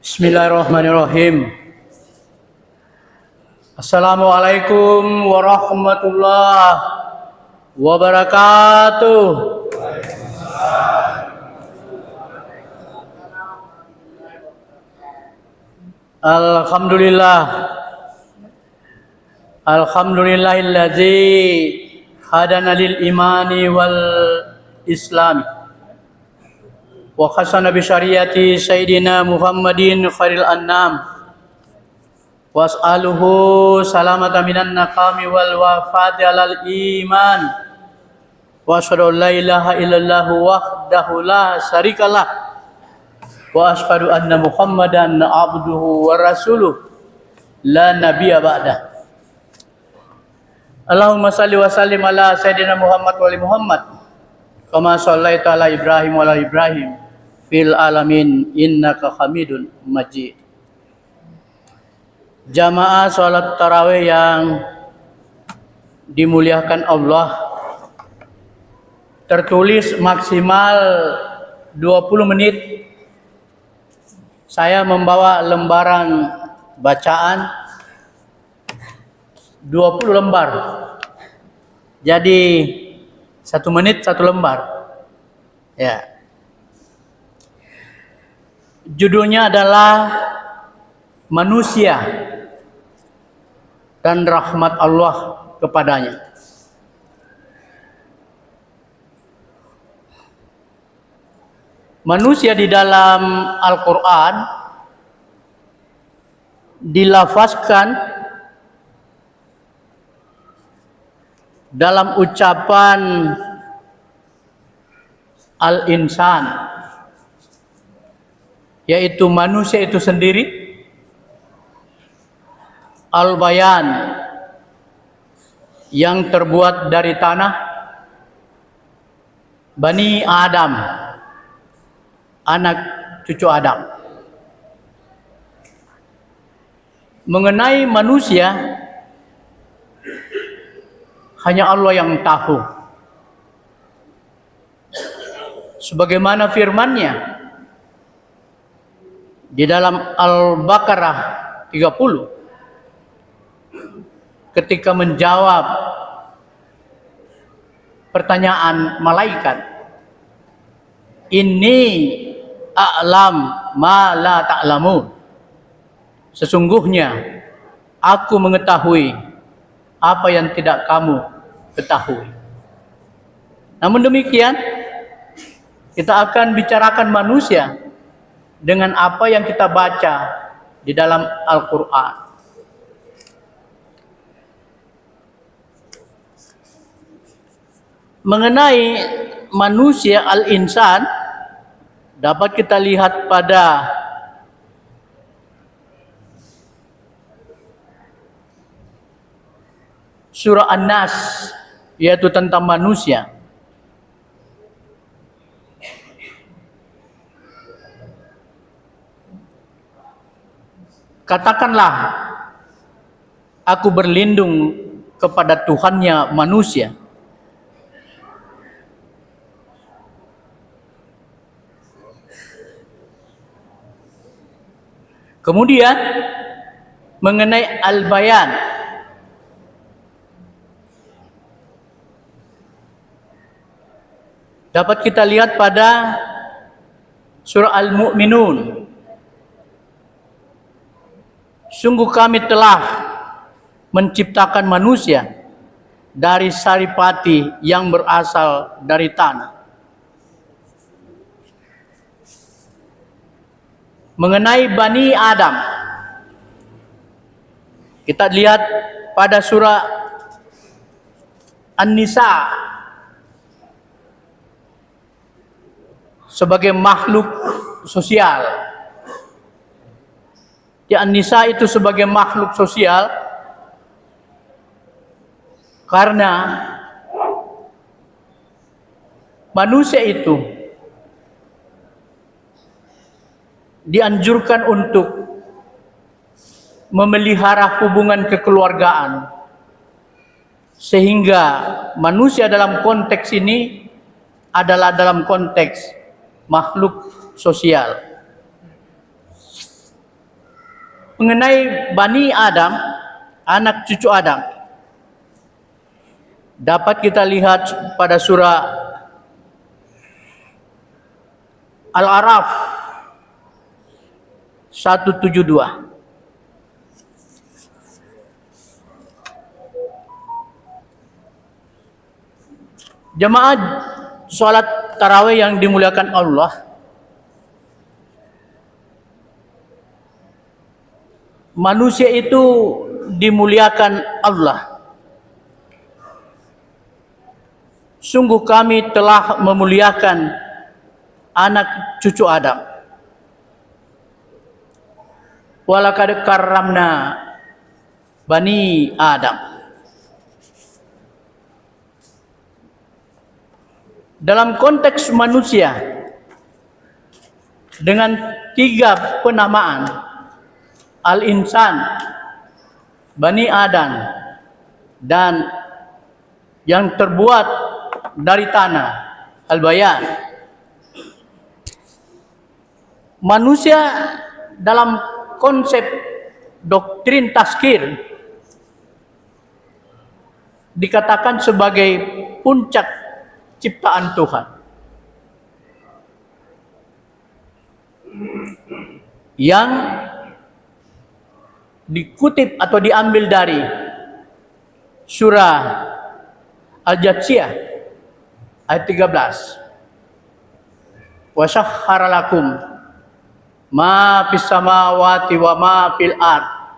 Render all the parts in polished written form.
Bismillahirrahmanirrahim. Assalamualaikum warahmatullahi wabarakatuh. Alhamdulillah. Alhamdulillahillazi hadana lil imani wal islami wa khasana bi syariati sayyidina Muhammadin khairil annam was'aluhu salamata minan naqami wal wafati alal iman wa asyhadu an la ilaha illallah wahdahu la syarikalah wa asyhadu anna Muhammadan abduhu wa rasuluh la nabiyya ba'dah. Allahumma salli wa sallim ala sayyidina Muhammad wa ali Muhammad kama shallaita ala Ibrahim wa ala Ibrahim fil alamin innaka Hamidun Majid. Jamaah salat tarawih yang dimuliakan Allah, tertulis maksimal 20 menit saya membawa lembaran bacaan 20 lembar. Jadi 1 menit 1 lembar. Ya. Judulnya adalah Manusia dan rahmat Allah kepadanya. Manusia di dalam Al-Quran dilafazkan dalam ucapan al-insan, yaitu manusia itu sendiri, al-bayan yang terbuat dari tanah, Bani Adam, anak cucu Adam. Mengenai manusia, hanya Allah yang tahu. Sebagaimana firman-Nya di dalam Al-Baqarah 30 ketika menjawab pertanyaan malaikat, inni a'lam ma la ta'lamun, sesungguhnya aku mengetahui apa yang tidak kamu ketahui. Namun demikian, kita akan bicarakan manusia dengan apa yang kita baca di dalam Al-Quran. Mengenai manusia al-insan, dapat kita lihat pada surah An-Nas, yaitu tentang manusia. Katakanlah, aku berlindung kepada Tuhannya manusia. Kemudian mengenai al-bayan, dapat kita lihat pada surah Al-Mu'minun. Sungguh kami telah menciptakan manusia dari saripati yang berasal dari tanah. Mengenai Bani Adam, kita lihat pada surah An-Nisa sebagai makhluk sosial. Di An-Nisa itu sebagai makhluk sosial karena manusia itu dianjurkan untuk memelihara hubungan kekeluargaan, sehingga manusia dalam konteks ini adalah dalam konteks makhluk sosial. mengenai Bani Adam, anak cucu Adam, dapat kita lihat pada surah Al-A'raf 172. Jemaah sholat tarawih yang dimuliakan Allah, manusia itu dimuliakan Allah. Sungguh kami telah memuliakan anak cucu Adam. Walaqad karramna Bani Adam. Dalam konteks manusia dengan 3 penamaan, Al-Insan, Bani Adam, dan yang terbuat dari tanah, Al-Bayan. Manusia dalam konsep doktrin tazkir dikatakan sebagai puncak ciptaan Tuhan yang dikutip atau diambil dari surah Al-Jathiyah ayat 13. Wa syakhkhara lakum ma fis samawati wa ma fil ard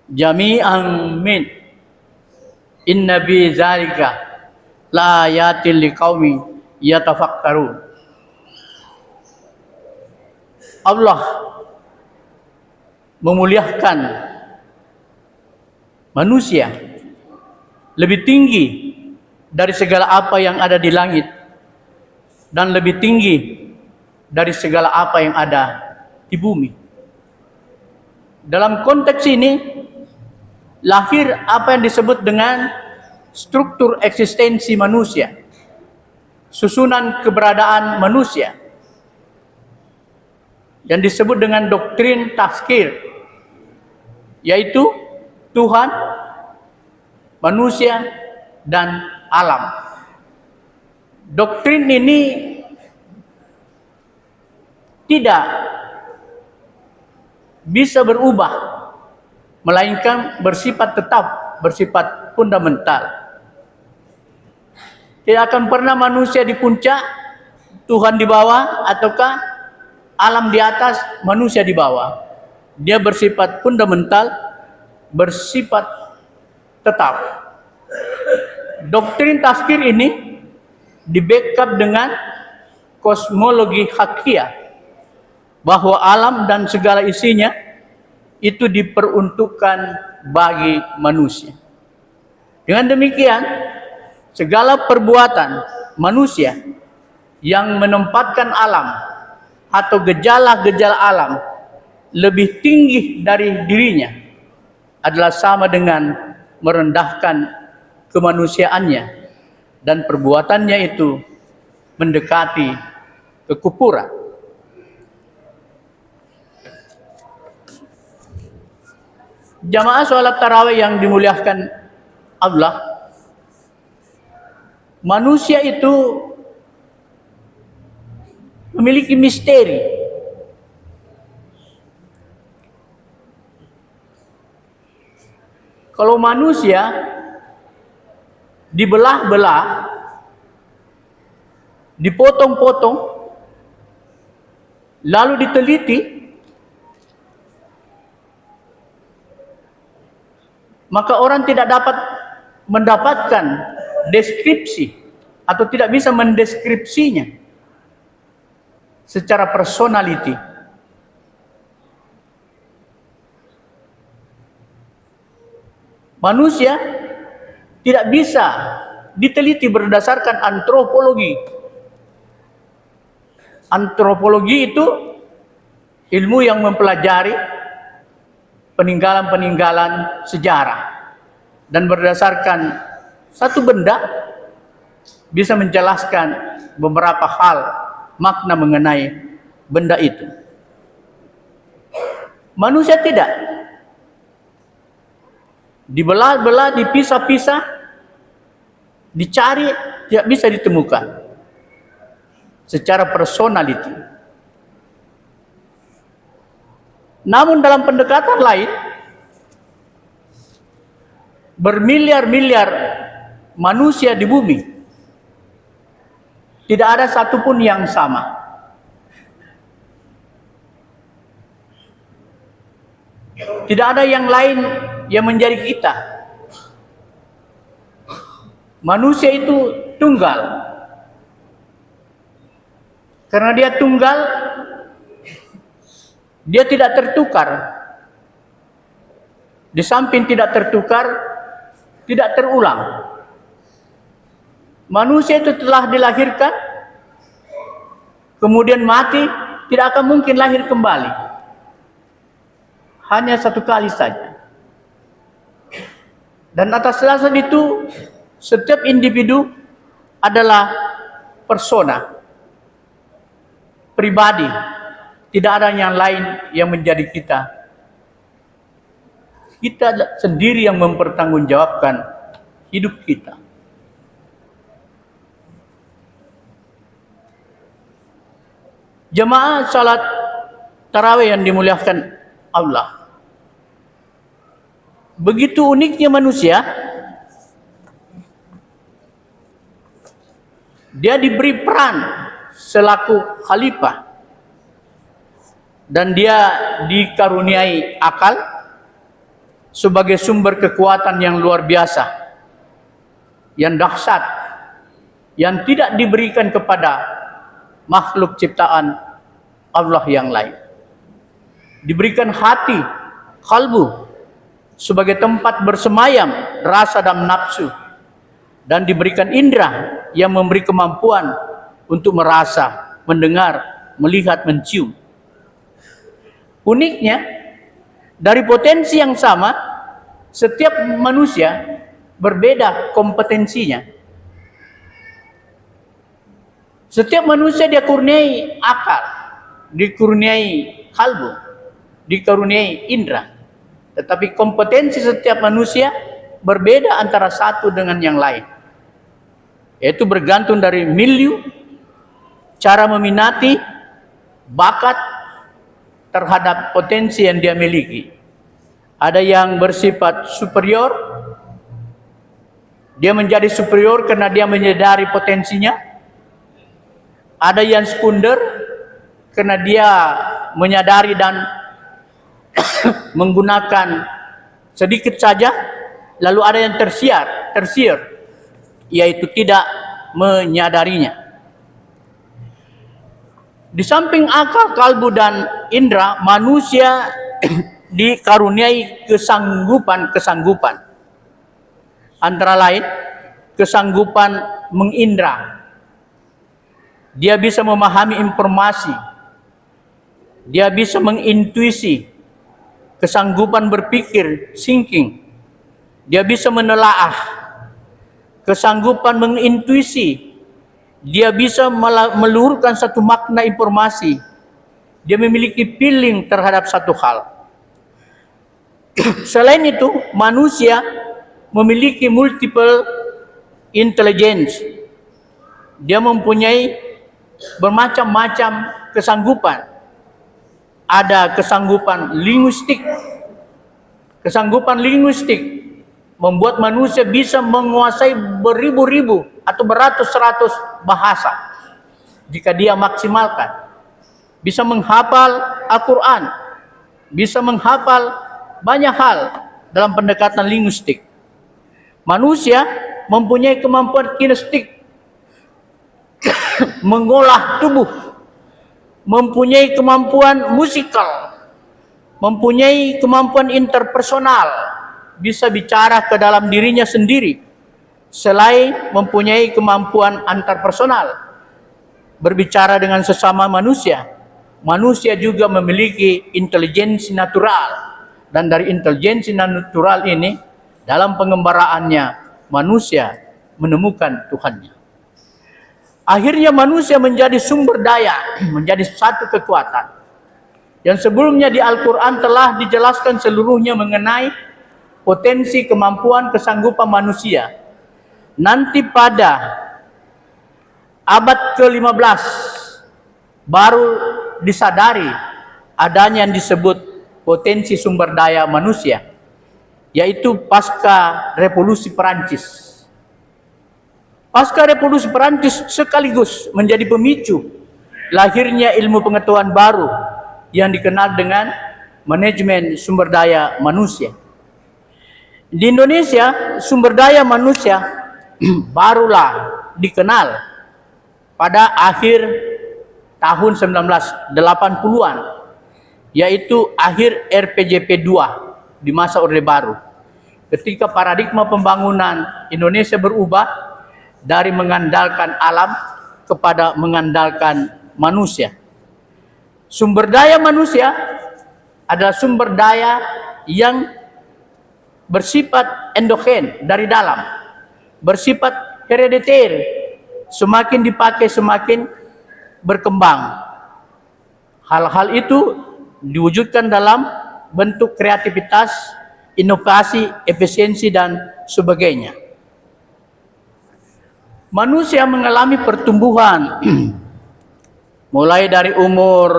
jami'an min inna bi dzalika la ayatil liqaumi yatafakkarun. Allah memuliakan manusia lebih tinggi dari segala apa yang ada di langit dan lebih tinggi dari segala apa yang ada di bumi. Dalam konteks ini lahir apa yang disebut dengan struktur eksistensi manusia, susunan keberadaan manusia yang disebut dengan doktrin tazkir, yaitu Tuhan, manusia, dan alam. Doktrin ini tidak bisa berubah, melainkan bersifat tetap, bersifat fundamental. Tidak akan pernah manusia di puncak, Tuhan di bawah, ataukah alam di atas, manusia di bawah. Dia bersifat fundamental, bersifat tetap. Doktrin tazkir ini di-backup dengan kosmologi hakiyah, bahwa alam dan segala isinya itu diperuntukkan bagi manusia. Dengan demikian, segala perbuatan manusia yang menempatkan alam atau gejala-gejala alam lebih tinggi dari dirinya adalah sama dengan merendahkan kemanusiaannya, dan perbuatannya itu mendekati kekufuran. Jamaah sholat tarawih yang dimuliakan Allah, manusia itu memiliki misteri. Kalau manusia dibelah-belah, dipotong-potong, lalu diteliti, maka orang tidak dapat mendapatkan deskripsi atau tidak bisa mendeskripsinya secara personality. Manusia tidak bisa diteliti berdasarkan antropologi. Antropologi itu ilmu yang mempelajari peninggalan-peninggalan sejarah, dan berdasarkan satu benda bisa menjelaskan beberapa hal makna mengenai benda itu. Manusia tidak. dibelah-belah, dipisah-pisah, dicari, tidak bisa ditemukan secara personality. Namun dalam pendekatan lain, bermiliar-miliar manusia di bumi, tidak ada satupun yang sama. Tidak ada yang lain yang menjadi kita. Manusia itu tunggal. Karena dia tunggal, dia tidak tertukar. Di samping tidak tertukar, tidak terulang. Manusia itu telah dilahirkan, kemudian mati, tidak akan mungkin lahir kembali. Hanya satu kali saja. Dan atas dasar itu, setiap individu adalah persona, pribadi. Tidak ada yang lain yang menjadi kita. Kita sendiri yang mempertanggungjawabkan hidup kita. Jemaah salat tarawih yang dimuliakan Allah. Begitu uniknya manusia, dia diberi peran selaku khalifah dan dia dikaruniai akal sebagai sumber kekuatan yang luar biasa, yang dahsyat, yang tidak diberikan kepada makhluk ciptaan Allah yang lain. Diberikan hati, kalbu, sebagai tempat bersemayam rasa dan nafsu, dan diberikan indera yang memberi kemampuan untuk merasa, mendengar, melihat, mencium. Uniknya, dari potensi yang sama, setiap manusia berbeda kompetensinya. Setiap manusia dikaruniai akal, dikaruniai kalbu, dikaruniai indera. Tetapi kompetensi setiap manusia berbeda antara satu dengan yang lain. Yaitu bergantung dari milieu, cara meminati, bakat terhadap potensi yang dia miliki. Ada yang bersifat superior, dia menjadi superior karena dia menyadari potensinya. Ada yang sekunder karena dia menyadari dan menggunakan sedikit saja. Lalu ada yang tersier, yaitu tidak menyadarinya. Di samping akal, kalbu, dan indera, manusia dikaruniai kesanggupan. Antara lain, kesanggupan mengindra. Dia bisa memahami informasi. Dia bisa mengintuisi. Kesanggupan berpikir, thinking. Dia bisa menelaah. Kesanggupan mengintuisi. Dia bisa meluhurkan satu makna informasi. Dia memiliki feeling terhadap satu hal. Selain itu, manusia memiliki multiple intelligence. Dia mempunyai bermacam-macam kesanggupan. Ada kesanggupan linguistik. Kesanggupan linguistik membuat manusia bisa menguasai beribu-ribu atau beratus-ratus bahasa jika dia maksimalkan. Bisa menghafal Al-Quran, bisa menghafal banyak hal dalam pendekatan linguistik. Manusia mempunyai kemampuan kinestik, mengolah tubuh, mempunyai kemampuan musikal, mempunyai kemampuan interpersonal, bisa bicara ke dalam dirinya sendiri. Selain mempunyai kemampuan antarpersonal, berbicara dengan sesama manusia, manusia juga memiliki intelijensi natural. Dan dari intelijensi natural ini, dalam pengembaraannya, manusia menemukan Tuhannya. Akhirnya manusia menjadi sumber daya, menjadi satu kekuatan. Yang sebelumnya di Al-Quran telah dijelaskan seluruhnya mengenai potensi, kemampuan, kesanggupan manusia. Nanti pada abad ke-15 baru disadari adanya yang disebut potensi sumber daya manusia, yaitu pasca revolusi Perancis. Pasca revolusi Perancis sekaligus menjadi pemicu lahirnya ilmu pengetahuan baru yang dikenal dengan manajemen sumber daya manusia. Di Indonesia, sumber daya manusia barulah dikenal pada akhir tahun 1980-an, yaitu akhir RPJP 2 di masa Orde Baru. Ketika paradigma pembangunan Indonesia berubah dari mengandalkan alam kepada mengandalkan manusia. Sumber daya manusia adalah sumber daya yang bersifat endogen dari dalam, bersifat herediter, semakin dipakai semakin berkembang. Hal-hal itu diwujudkan dalam bentuk kreativitas, inovasi, efisiensi, dan sebagainya. Manusia mengalami pertumbuhan mulai dari umur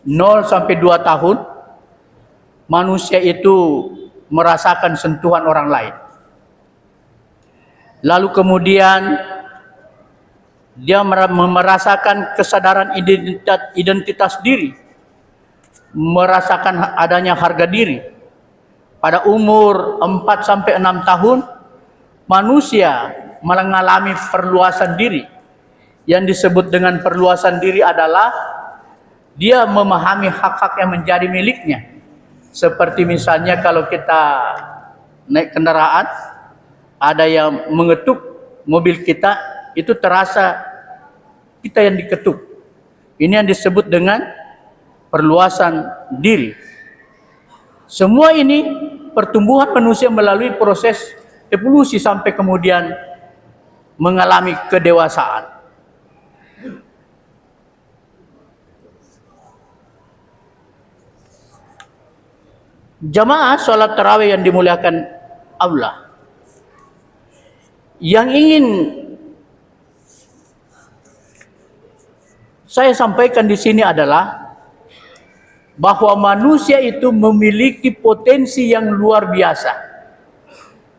0 sampai 2 tahun. Manusia itu merasakan sentuhan orang lain. Lalu kemudian dia merasakan kesadaran identitas diri, merasakan adanya harga diri. Pada umur 4 sampai 6 tahun, manusia mengalami perluasan diri. Yang disebut dengan perluasan diri adalah dia memahami hak-hak yang menjadi miliknya. Seperti misalnya kalau kita naik kendaraan, ada yang mengetuk mobil kita, itu terasa kita yang diketuk. Ini yang disebut dengan perluasan diri. Semua ini pertumbuhan manusia melalui proses evolusi sampai kemudian mengalami kedewasaan. Jamaah sholat tarawih yang dimuliakan Allah, yang ingin saya sampaikan di sini adalah bahwa manusia itu memiliki potensi yang luar biasa.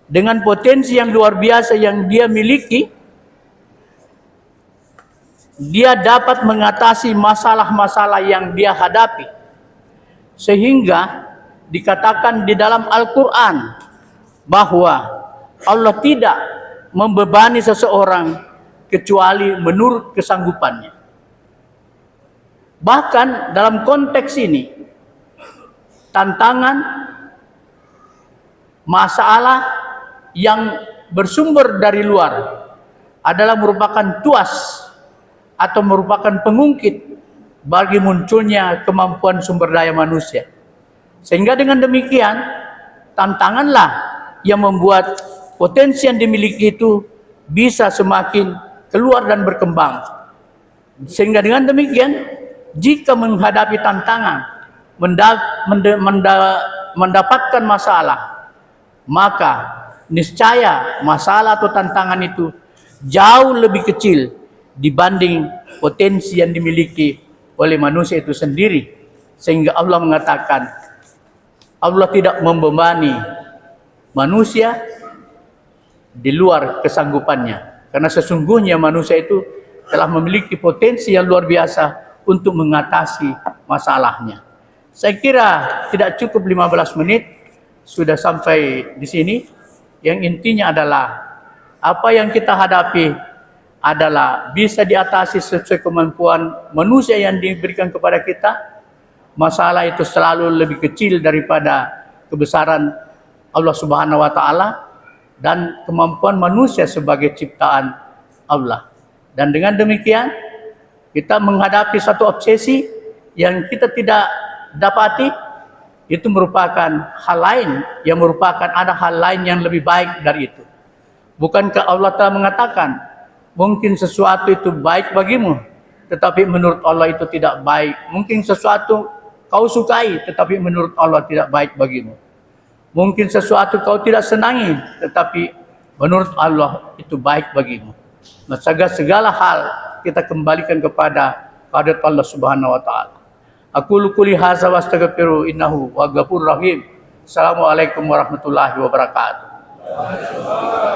Dengan potensi yang luar biasa yang dia miliki, dia dapat mengatasi masalah-masalah yang dia hadapi. Sehingga dikatakan di dalam Al-Quran bahwa Allah tidak membebani seseorang kecuali menurut kesanggupannya. Bahkan dalam konteks ini, tantangan, masalah yang bersumber dari luar adalah merupakan tuas atau merupakan pengungkit bagi munculnya kemampuan sumber daya manusia. Sehingga dengan demikian, tantanganlah yang membuat potensi yang dimiliki itu bisa semakin keluar dan berkembang. Sehingga dengan demikian, jika menghadapi tantangan, mendapatkan masalah, maka niscaya masalah atau tantangan itu jauh lebih kecil dibanding potensi yang dimiliki oleh manusia itu sendiri. Sehingga Allah mengatakan, Allah tidak membebani manusia di luar kesanggupannya. Karena sesungguhnya manusia itu telah memiliki potensi yang luar biasa untuk mengatasi masalahnya. Saya kira tidak cukup 15 menit, sudah sampai di sini. Yang intinya adalah apa yang kita hadapi adalah bisa diatasi sesuai kemampuan manusia yang diberikan kepada kita. Masalah itu selalu lebih kecil daripada kebesaran Allah Subhanahu wa taala dan kemampuan manusia sebagai ciptaan Allah. Dan dengan demikian kita menghadapi satu obsesi yang kita tidak dapati, itu merupakan hal lain, yang merupakan ada hal lain yang lebih baik dari itu. Bukankah Allah telah mengatakan, mungkin sesuatu itu baik bagimu, tetapi menurut Allah itu tidak baik. Mungkin sesuatu kau sukai, tetapi menurut Allah tidak baik bagimu. Mungkin sesuatu kau tidak senangi, tetapi menurut Allah itu baik bagimu. Nah, segala hal kita kembalikan kepada kehadirat Allah Subhanahu wa taala. Aku quli hadza wa astaghfiru innahu wa ghafurur rahim. Assalamualaikum warahmatullahi wabarakatuh.